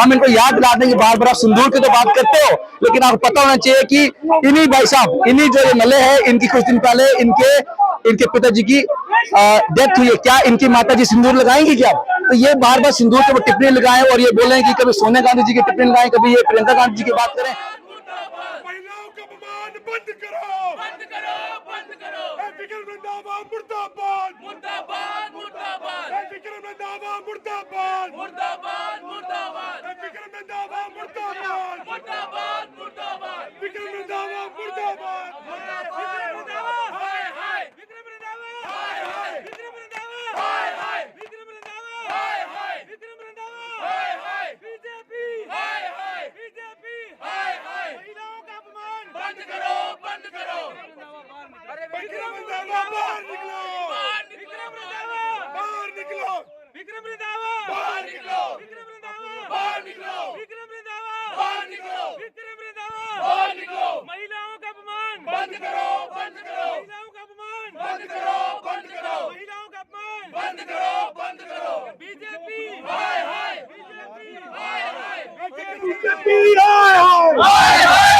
हम इनको याद दिलाते हैं कि बार बार सिंदूर की तो बात करते हो, लेकिन आपको पता होना चाहिए कि इन्हीं भाई साहब, इन्हीं जो ये मल्ले हैं, इनकी कुछ दिन पहले इनके पिताजी की डेथ हुई है। क्या इनकी माता जी सिंदूर लगाएंगी क्या? तो ये बार बार सिंदूर के वो टिप्पणी लगाएं और ये बोलें कि कभी सोनिया गांधी जी की टिप्पणी लगाएं, कभी ये प्रियंका गांधी जी की बात करें। महिलाओं का अपमान बंद करो, बंद करो, बंद करो। विक्रम रंधावा मुर्दाबाद, मुर्दाबाद, मुर्दाबाद। विक्रम रंधावा मुर्दाबाद, मुर्दाबाद, मुर्दाबाद। विक्रम रंधावा मुर्दाबाद, मुर्दाबाद, मुर्दाबाद। विक्रम रंधावा मुर्दाबाद, मुर्दाबाद। हाय हाय विक्रम रंधावा, हाय हाय विक्रम रंधावा, हाय हाय विक्रम रंधावा, हाय हाय विक्रम रंधावा, हाय हाय बीजेपी, हाय हाय बीजेपी, हाय हाय। महिलाओं का अपमान बंद करो, बंद करो। अरे विक्रम रंधावा बाहर निकलो, विक्रम रंधावा बाहर निकलो, विक्रम रंधावा बाहर निकलो, विक्रम रंधावा बाहर निकलो, विक्रम रंधावा बाहर निकलो, विक्रम रंधावा बाहर निकलो। महिलाओं का अपमान बंद करो, बंद करो। महिलाओं का अपमान बंद करो, बंद करो। महिलाओं का अपमान बंद करो, बंद करो। बीजेपी हाय हाय, बीजेपी हाय हाय, बीजेपी हाय हाय,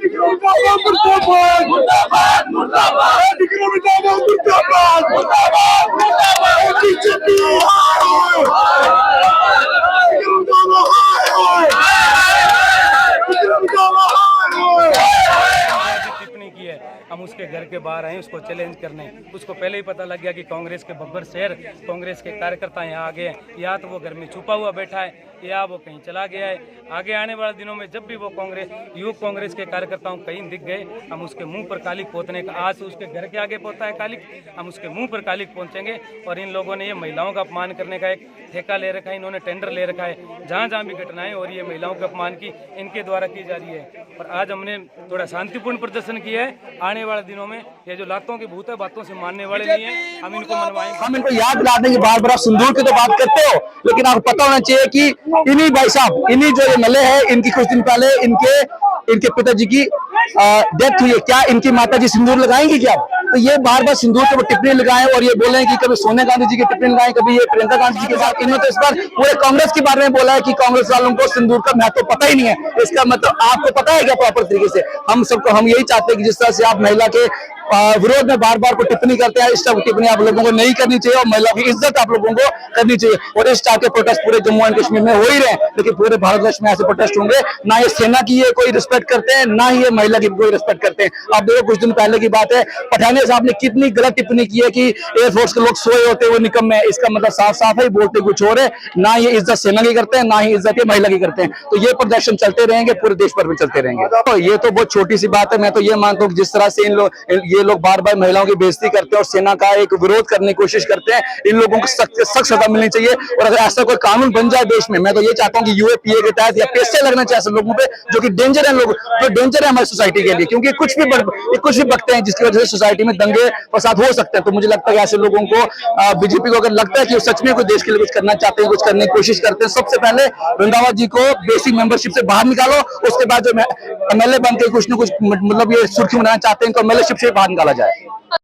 मुर्दाबाद, मुर्दाबाद, मुर्दाबाद। विक्रम रंधावा मुर्दाबाद, मुर्दाबाद, मुर्दाबाद। बीजेपी हाय हाय, विक्रम रंधावा हाय हाय, विक्रम रंधावा हाय हाय। टिप्पणी की है, हम उसके घर के बाहर आए उसको चैलेंज करने। उसको पहले ही पता लग गया कि कांग्रेस के बब्बर शहर कांग्रेस के कार्यकर्ता यहाँ आ गए हैं, या तो वो घर में छुपा हुआ बैठा है या वो कहीं चला गया है। आगे आने वाले दिनों में जब भी वो युवक कांग्रेस के कार्यकर्ताओं कहीं दिख गए, हम उसके मुंह पर कालिक पोतने का, आज उसके घर के आगे पोता है कालिक, हम उसके मुंह पर कालिक पहुंचेंगे। और इन लोगों ने ये महिलाओं का अपमान करने का एक ठेका ले रखा है, इन्होंने टेंडर ले रखा है। जहाँ जहाँ भी घटनाएं हो रही है महिलाओं के अपमान की, इनके द्वारा की जा रही है। और आज हमने थोड़ा शांतिपूर्ण प्रदर्शन किया है। आने वाले दिनों में ये जो लातों की भूत है, बातों से मानने वाले नहीं है, हम इनको मनवाएंगे। हम इनको याद दिलाते हैं कि बार बार सिंदूर की तो बात करते हो, लेकिन आपको पता होना चाहिए कि इन्हीं भाई साहब, इन्हीं जो ये मल्ले हैं, इनकी कुछ दिन पहले इनके पिताजी की डेथ हुई है। क्या इनकी माता जी सिंदूर लगाएंगी क्या? तो ये बार बार सिंदूर के वो टिप्पणी लगाएं और ये बोलें कि कभी सोनिया गांधी जी की टिप्पणी लगाएं, कभी ये प्रियंका गांधी जी के साथ। इन्होंने तो इस बार पूरे कांग्रेस के बारे में बोला है कि कांग्रेस वालों को सिंदूर का महत्व तो पता ही नहीं है। इसका मतलब आपको पता है क्या प्रॉपर तरीके से? हम यही चाहते हैं कि जिस तरह से आप महिला के विरोध में बार बार को टिप्पणी करते हैं, इस तरह की टिप्पणी आप लोगों को नहीं करनी चाहिए और महिला की इज्जत आप लोगों को करनी चाहिए। और इस टाइप के प्रोटेस्ट पूरे जम्मू एंड कश्मीर में हो ही रहे हैं, लेकिन पूरे भारतवर्ष में ऐसे प्रोटेस्ट होंगे। ना ये सेना की ये कोई रिस्पेक्ट करते हैं, ना ही ये महिला की कोई रिस्पेक्ट करते हैं। आप देखो कुछ दिन पहले की बात है, पठानिया साहब ने कितनी गलत टिप्पणी की है कि एयरफोर्स के लोग सोए होते वो निकम्मे है। इसका मतलब साफ साफ है, बोलते कुछ और है। ना ये इज्जत सेना की करते हैं, ना ही इज्जत ये महिला की करते हैं। तो ये प्रदर्शन चलते रहेंगे, पूरे देश भर में चलते रहेंगे। तो ये तो बहुत छोटी सी बात है। मैं तो ये मानता हूँ जिस तरह से ये लोग बार बार महिलाओं की बेइज्जती करते हैं और सेना का एक विरोध करने की कोशिश करते हैं, इन लोगों को सख्त सजा मिलनी चाहिए। और अगर ऐसा कोई कानून बन जाए देश में, मैं तो ये चाहता हूँ कि यूएपीए के तहत या पैसे लगना चाहिए ऐसे लोगों पे जो कि डेंजर है, लोग जो डेंजर है हमारी सोसाइटी के लिए, क्योंकि कुछ भी बकते हैं जिसकी वजह से सोसाइटी में दंगे फसाद हो सकते हैं। तो मुझे लगता है कि ऐसे लोगों को, बीजेपी को अगर लगता है कि वो सच में कोई देश के लिए कुछ करना चाहते हैं, कुछ करने की कोशिश करते हैं, सबसे पहले रंधावा जी को बेसिक मेंबरशिप से बाहर निकालो। उसके बाद जो एमएलए बन के कुछ न कुछ मतलब ये सुर्खी बनाना चाहते हैं, तो एमएलए शिप से बाहर निकाला जाए।